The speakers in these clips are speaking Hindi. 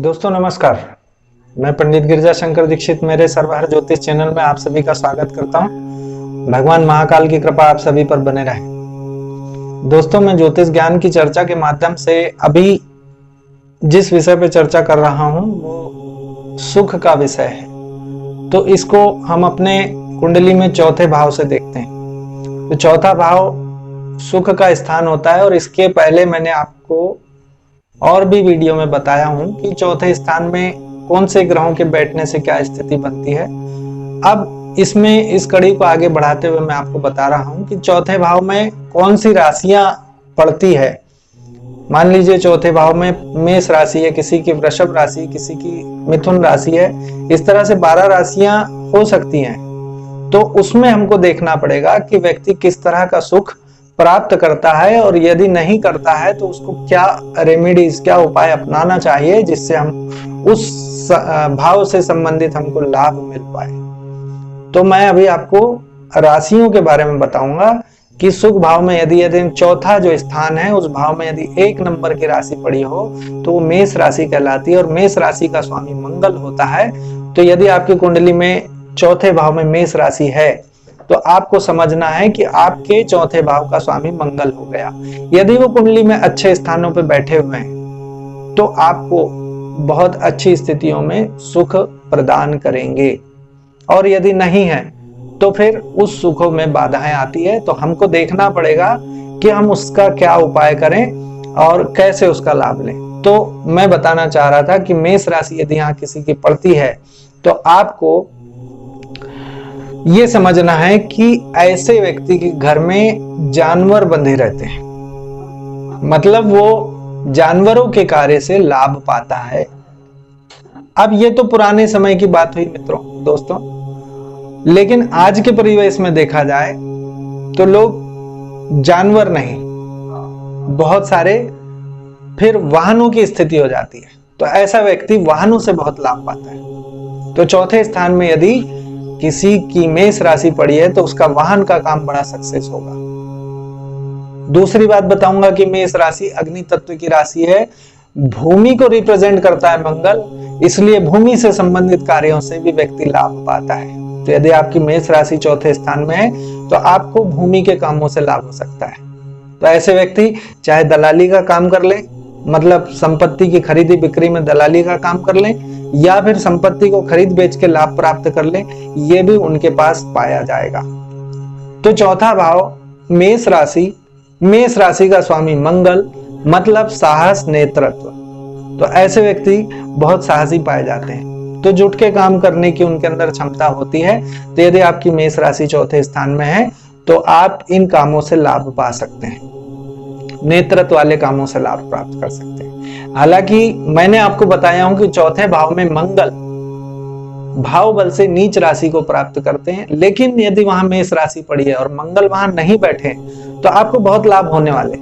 दोस्तों नमस्कार। मैं पंडित गिरिजा शंकर दीक्षित मेरे सर्वहर ज्योतिष चैनल में आप सभी का स्वागत करता हूं। भगवान महाकाल की कृपा आप सभी पर बने रहे। दोस्तों, मैं ज्योतिष ज्ञान की चर्चा के माध्यम से अभी जिस विषय पे चर्चा कर रहा हूं वो सुख का विषय है। तो इसको हम अपने कुंडली में चौथे भाव से देखते हैं। तो चौथा भाव सुख का स्थान होता है और इसके पहले मैंने आपको और भी वीडियो में बताया हूं कि चौथे स्थान में कौन से ग्रहों के बैठने से क्या स्थिति बनती है। अब इसमें इस कड़ी को आगे बढ़ाते हुए मैं आपको बता रहा हूं कि चौथे भाव में कौन सी राशियां पड़ती है। मान लीजिए चौथे भाव में मेष राशि है, किसी की वृषभ राशि, किसी की मिथुन राशि है। इस तरह से 12 राशियां हो सकती हैं। तो उसमें हमको देखना पड़ेगा कि व्यक्ति किस तरह का सुख प्राप्त करता है और यदि नहीं करता है तो उसको क्या रेमेडीज, क्या उपाय अपनाना चाहिए जिससे हम उस भाव से संबंधित हमको लाभ मिल पाए। तो मैं अभी आपको राशियों के बारे में बताऊंगा कि सुख भाव में यदि चौथा जो स्थान है उस भाव में यदि 1 नंबर की राशि पड़ी हो तो वो मेष राशि कहलाती है और मेष राशि का स्वामी मंगल होता है। तो यदि आपकी कुंडली में चौथे भाव में मेष राशि है तो आपको समझना है कि आपके चौथे भाव का स्वामी मंगल हो गया। यदि वो कुंडली में अच्छे स्थानों पर बैठे हुए हैं तो आपको बहुत अच्छी स्थितियों में सुख प्रदान करेंगे, और यदि नहीं है तो फिर उस सुखों में बाधाएं आती है। तो हमको देखना पड़ेगा कि हम उसका क्या उपाय करें और कैसे उसका लाभ लें। तो मैं बताना चाह रहा था कि मेष राशि यदि यहाँ किसी की पड़ती है तो आपको ये समझना है कि ऐसे व्यक्ति के घर में जानवर बंधे रहते हैं, मतलब वो जानवरों के कार्य से लाभ पाता है। अब ये तो पुराने समय की बात हुई मित्रों, दोस्तों, लेकिन आज के परिवेश में देखा जाए तो लोग जानवर नहीं, बहुत सारे फिर वाहनों की स्थिति हो जाती है। तो ऐसा व्यक्ति वाहनों से बहुत लाभ पाता है। तो चौथे स्थान में यदि किसी की मेष राशि पड़ी है तो उसका वाहन का काम बड़ा सक्सेस होगा। दूसरी बात बताऊंगा कि मेष राशि अग्नि तत्व की राशि है, भूमि को रिप्रेजेंट करता है मंगल, इसलिए भूमि से संबंधित कार्यों से भी व्यक्ति लाभ पाता है। तो यदि आपकी मेष राशि चौथे स्थान में है तो आपको भूमि के कामों से लाभ हो सकता है। तो ऐसे व्यक्ति चाहे दलाली का काम कर ले, मतलब संपत्ति की खरीदी बिक्री में दलाली का काम कर लें, या फिर संपत्ति को खरीद बेच के लाभ प्राप्त कर लें, ये भी उनके पास पाया जाएगा। तो चौथा भाव मेष राशि का स्वामी मंगल, मतलब साहस, नेतृत्व। तो ऐसे व्यक्ति बहुत साहसी पाए जाते हैं, तो जुट के काम करने की उनके अंदर क्षमता होती है। तो यदि आपकी मेष राशि चौथे स्थान में है तो आप इन कामों से लाभ पा सकते हैं, नेतृत्व वाले कामों से लाभ प्राप्त कर सकते हैं। हालांकि मैंने आपको बताया हूं कि चौथे भाव में मंगल भाव बल से नीच राशि को प्राप्त करते हैं, लेकिन यदि वहां मेष राशि पड़ी है और मंगल वहां नहीं बैठे तो आपको बहुत लाभ होने वाले।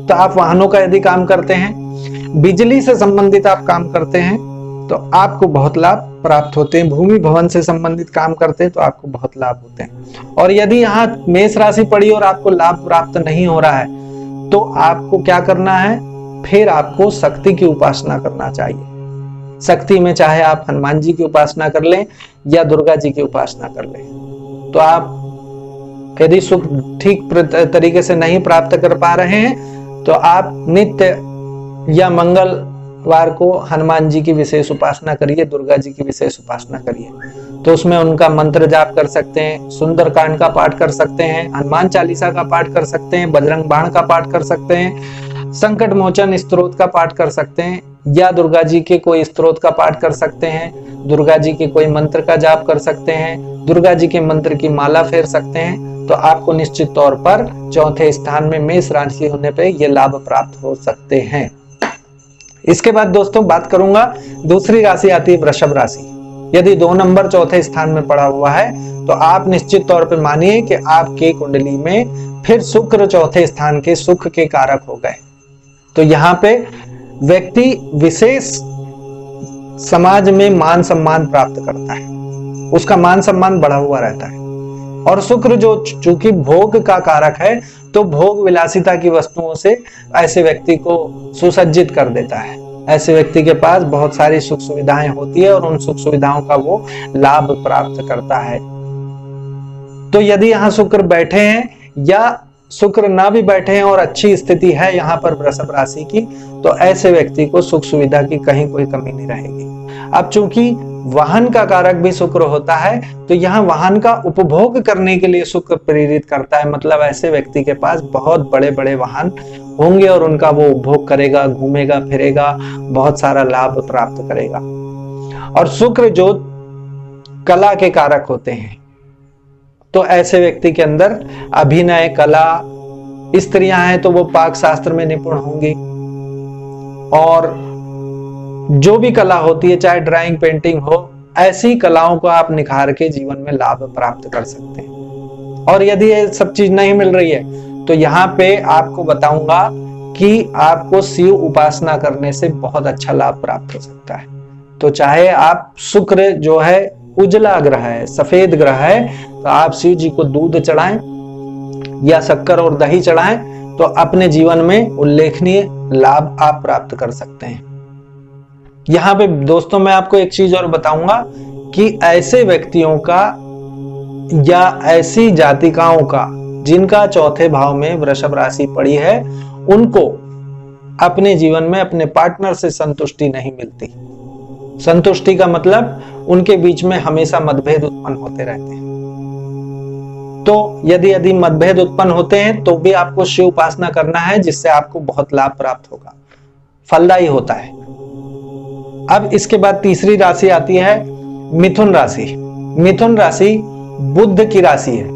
तो आप वाहनों का यदि काम करते हैं, बिजली से संबंधित आप काम करते हैं तो आपको बहुत लाभ प्राप्त होते हैं। भूमि भवन से संबंधित काम करते हैं तो आपको बहुत लाभ होते हैं। और यदि यहाँ मेष राशि पड़ी और आपको लाभ प्राप्त नहीं हो रहा है तो आपको क्या करना है, फिर आपको शक्ति की उपासना करना चाहिए। शक्ति में चाहे आप हनुमान जी की उपासना कर लें या दुर्गा जी की उपासना कर लें। तो आप यदि सुख ठीक तरीके से नहीं प्राप्त कर पा रहे हैं तो आप नित्य या मंगलवार को हनुमान जी की विशेष उपासना करिए, दुर्गा जी की विशेष उपासना करिए। तो उसमें उनका मंत्र जाप कर सकते हैं, सुंदरकांड का पाठ कर सकते हैं, हनुमान चालीसा का पाठ कर सकते हैं, बजरंग बाण का पाठ कर सकते हैं, संकट मोचन स्तोत्र का पाठ कर सकते हैं, या दुर्गा जी के कोई स्तोत्र का पाठ कर सकते हैं, दुर्गा जी के कोई मंत्र का जाप कर सकते हैं, दुर्गा जी के मंत्र की माला फेर सकते हैं। तो आपको निश्चित तौर पर चौथे स्थान में मेष राशि होने पे ये लाभ प्राप्त हो सकते हैं। इसके बाद दोस्तों बात करूंगा, दूसरी राशि आती है वृषभ राशि। यदि 2 नंबर चौथे स्थान में पड़ा हुआ है तो आप निश्चित तौर पर मानिए कि आपके कुंडली में फिर शुक्र चौथे स्थान के सुख के कारक हो गए। तो यहाँ पे व्यक्ति विशेष समाज में मान सम्मान प्राप्त करता है, उसका मान सम्मान बढ़ा हुआ रहता है। और शुक्र जो चूंकि भोग का कारक है तो भोग विलासिता की वस्तुओं से ऐसे व्यक्ति को सुसज्जित कर देता है। ऐसे व्यक्ति के पास बहुत सारी सुख सुविधाएं होती है और उन सुख सुविधाओं का वो लाभ प्राप्त करता है। तो यदि यहाँ शुक्र बैठे हैं या शुक्र ना भी बैठे हैं और अच्छी स्थिति है यहाँ पर वृषभ राशि की, तो ऐसे व्यक्ति को सुख सुविधा की कहीं कोई कमी नहीं रहेगी। अब चूंकि वाहन का कारक भी शुक्र होता है, तो यहाँ वाहन का उपभोग करने के लिए शुक्र प्रेरित करता है। मतलब ऐसे व्यक्ति के पास बहुत बड़े बड़े वाहन होंगे और उनका वो उपभोग करेगा, घूमेगा फिरेगा, बहुत सारा लाभ प्राप्त करेगा। और शुक्र जो कला के कारक होते हैं, तो ऐसे व्यक्ति के अंदर अभिनय कला, स्त्रियां हैं तो वो पाक शास्त्र में निपुण होंगी, और जो भी कला होती है, चाहे ड्राइंग पेंटिंग हो, ऐसी कलाओं को आप निखार के जीवन में लाभ प्राप्त कर सकते हैं। और यदि ये सब चीज नहीं मिल रही है, तो यहाँ पे आपको बताऊंगा कि आपको शिव उपासना करने से बहुत अच्छा लाभ प्राप्त हो सकता है। तो चाहे आप, शुक्र जो है उजला ग्रह है, सफेद ग्रह है, तो आप शिव जी को दूध चढ़ाएं या शक्कर और दही चढ़ाएं, तो अपने जीवन में उल्लेखनीय लाभ आप प्राप्त कर सकते हैं। यहाँ पे दोस्तों मैं आपको एक चीज और बताऊंगा कि ऐसे व्यक्तियों का या ऐसी जातिकाओं का जिनका चौथे भाव में वृषभ राशि पड़ी है, उनको अपने जीवन में अपने पार्टनर से संतुष्टि नहीं मिलती। संतुष्टि का मतलब उनके बीच में हमेशा मतभेद उत्पन्न होते रहते हैं। तो यदि मतभेद उत्पन्न होते हैं तो भी आपको शिव उपासना करना है, जिससे आपको बहुत लाभ प्राप्त होगा, फलदायी होता है। अब इसके बाद तीसरी राशि आती है मिथुन राशि। मिथुन राशि बुध की राशि है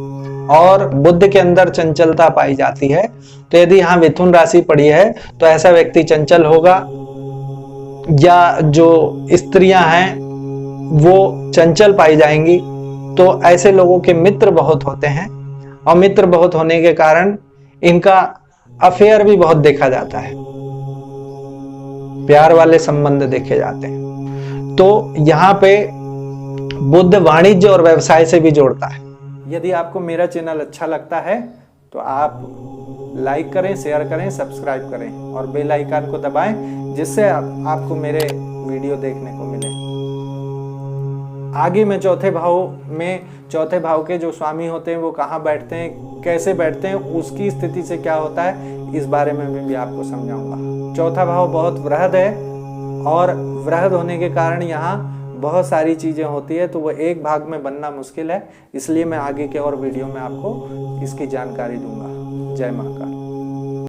और बुध के अंदर चंचलता पाई जाती है। तो यदि यहाँ मिथुन राशि पड़ी है, तो ऐसा व्यक्ति चंचल होगा, या जो स्त्रियां हैं वो चंचल पाई जाएंगी। तो ऐसे लोगों के मित्र बहुत होते हैं, और मित्र बहुत होने के कारण इनका अफेयर भी बहुत देखा जाता है, प्यार वाले संबंध देखे जाते हैं। तो यहाँ पे बुध वाणिज्य और व्यवसाय से भी जोड़ता है। यदि आपको मेरा चैनल अच्छा लगता है तो आप लाइक करें, शेयर करें, सब्सक्राइब करें और बेल आइकन को दबाएं, जिससे आपको मेरे वीडियो देखने को मिले। आगे मैं चौथे भाव के जो स्वामी होते हैं वो कहाँ बैठते हैं, कैसे बैठते हैं, उसकी स्थिति से क्या होता है, इस बारे में भी आपको समझाऊंगा। चौथा भाव बहुत वृहद है और वृहद होने के कारण यहाँ बहुत सारी चीजें होती है, तो वो एक भाग में बनना मुश्किल है। इसलिए मैं आगे के और वीडियो में आपको इसकी जानकारी दूंगा। जय महाकाल।